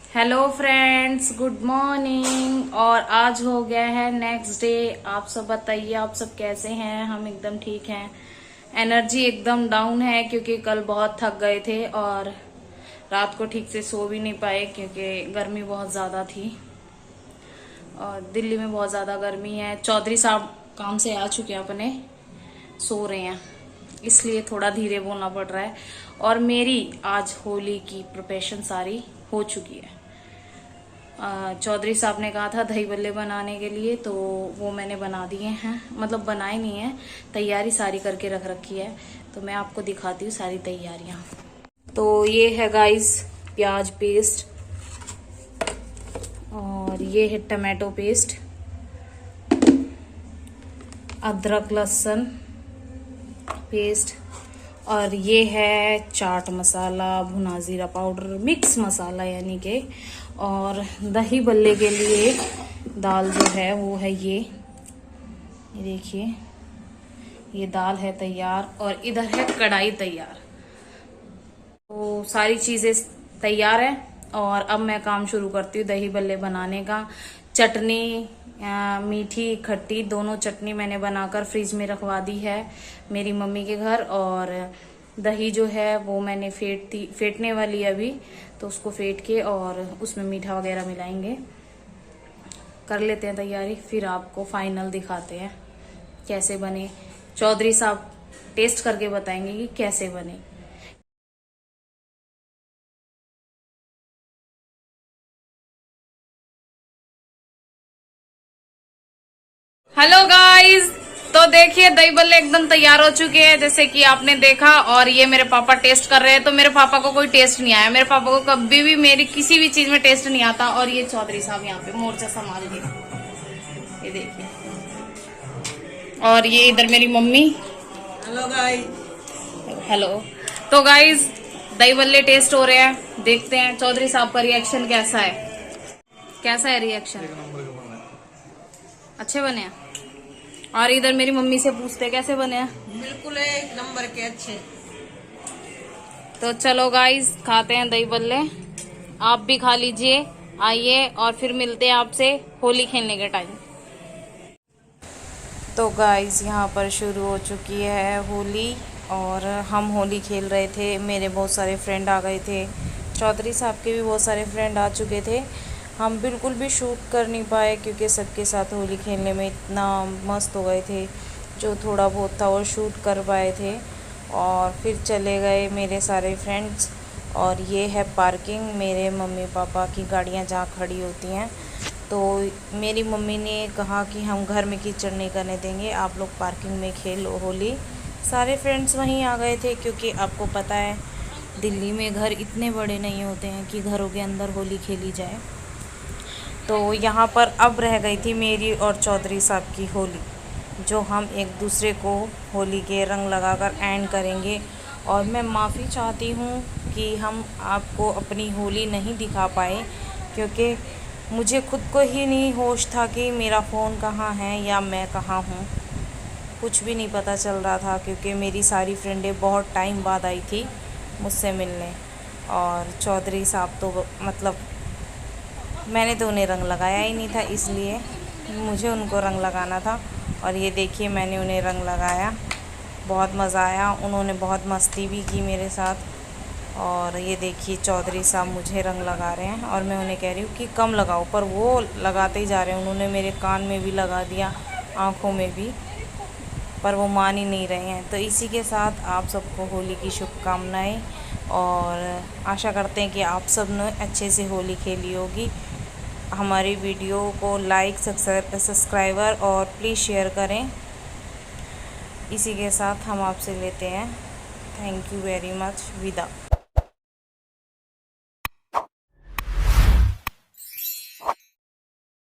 Hello friends, good morning. और आज हो गया है नेक्स्ट डे। आप सब बताइए, आप सब कैसे हैं? हम एकदम ठीक हैं। एनर्जी एकदम डाउन है क्योंकि कल बहुत थक गए थे और रात को ठीक से सो भी नहीं पाए क्योंकि गर्मी बहुत ज्यादा थी और दिल्ली में बहुत ज्यादा गर्मी है। चौधरी साहब काम से आ चुके हैं, अपने सो रहे हैं, इसलिए थोड़ा धीरे बोलना पड़ रहा है। और मेरी आज होली की प्रिपरेशन सारी हो चुकी है। चौधरी साहब ने कहा था दही बल्ले बनाने के लिए, तो वो मैंने बना दिए हैं। मतलब बनाए नहीं है, तैयारी सारी करके रख रखी है। तो मैं आपको दिखाती हूँ सारी तैयारियां। तो ये है गाइस प्याज पेस्ट, और ये है टमाटो पेस्ट, अदरक लहसुन पेस्ट, और ये है चाट मसाला, भुना जीरा पाउडर, मिक्स मसाला यानी के। और दही बल्ले के लिए दाल जो है वो है ये देखिए, ये दाल है तैयार और इधर है कढ़ाई तैयार। तो सारी चीजें तैयार है और अब मैं काम शुरू करती हूँ दही बल्ले बनाने का। चटनी मीठी खट्टी दोनों चटनी मैंने बनाकर फ्रिज में रखवा दी है मेरी मम्मी के घर। और दही जो है वो मैंने फेंटने वाली है अभी, तो उसको फेंट के और उसमें मीठा वगैरह मिलाएंगे। कर लेते हैं तैयारी, फिर आपको फाइनल दिखाते हैं कैसे बने। चौधरी साहब टेस्ट करके बताएंगे कि कैसे बने। हेलो गाइस, तो देखिए दही बल्ले एकदम तैयार हो चुके हैं जैसे कि आपने देखा। और ये मेरे पापा टेस्ट कर रहे हैं। तो मेरे पापा को कोई टेस्ट नहीं आया, मेरे पापा को कभी भी मेरी किसी भी चीज में टेस्ट नहीं आता। और ये चौधरी साहब यहाँ पे मोर्चा संभाल के, ये देखिए। और ये इधर मेरी मम्मी। Hello guys. हेलो। तो गाइस दही बल्ले टेस्ट हो रहे हैं, देखते हैं चौधरी साहब का रिएक्शन कैसा है। कैसा है रिएक्शन? अच्छे बने हैं। और इधर मेरी मम्मी से पूछते कैसे बने हैं। बिल्कुल एक नंबर के अच्छे। तो चलो गाइस खाते हैं दही बल्ले। आप भी खा लीजिए, आइए और फिर मिलते हैं आपसे होली खेलने के टाइम। तो गाइस यहाँ पर शुरू हो चुकी है होली और हम होली खेल रहे थे। मेरे बहुत सारे फ्रेंड आ गए थे, चौधरी साहब के भी बहुत सारे फ्रेंड आ चुके थे। हम बिल्कुल भी शूट कर नहीं पाए क्योंकि सबके साथ होली खेलने में इतना मस्त हो गए थे। जो थोड़ा बहुत था वो शूट कर पाए थे और फिर चले गए मेरे सारे फ्रेंड्स। और ये है पार्किंग, मेरे मम्मी पापा की गाड़ियाँ जहाँ खड़ी होती हैं। तो मेरी मम्मी ने कहा कि हम घर में कीचड़ नहीं करने देंगे, आप लोग पार्किंग में खेलो होली। सारे फ्रेंड्स वहीं आ गए थे क्योंकि आपको पता है दिल्ली में घर इतने बड़े नहीं होते हैं कि घरों के अंदर होली खेली जाए। तो यहाँ पर अब रह गई थी मेरी और चौधरी साहब की होली, जो हम एक दूसरे को होली के रंग लगाकर एंड करेंगे। और मैं माफ़ी चाहती हूँ कि हम आपको अपनी होली नहीं दिखा पाए क्योंकि मुझे खुद को ही नहीं होश था कि मेरा फ़ोन कहाँ है या मैं कहाँ हूँ। कुछ भी नहीं पता चल रहा था क्योंकि मेरी सारी फ्रेंडें बहुत टाइम बाद आई थी मुझसे मिलने। और चौधरी साहब तो मतलब मैंने तो उन्हें रंग लगाया ही नहीं था, इसलिए मुझे उनको रंग लगाना था। और ये देखिए मैंने उन्हें रंग लगाया, बहुत मज़ा आया, उन्होंने बहुत मस्ती भी की मेरे साथ। और ये देखिए चौधरी साहब मुझे रंग लगा रहे हैं और मैं उन्हें कह रही हूँ कि कम लगाओ, पर वो लगाते ही जा रहे हैं। उन्होंने मेरे कान में भी लगा दिया, आँखों में भी, पर वो मान ही नहीं रहे हैं। तो इसी के साथ आप सबको होली की शुभकामनाएँ और आशा करते हैं कि आप सब ने अच्छे से होली खेली होगी। हमारी वीडियो को लाइक सब्सक्राइबर और प्लीज़ शेयर करें। इसी के साथ हम आपसे लेते हैं थैंक यू वेरी मच, विदा।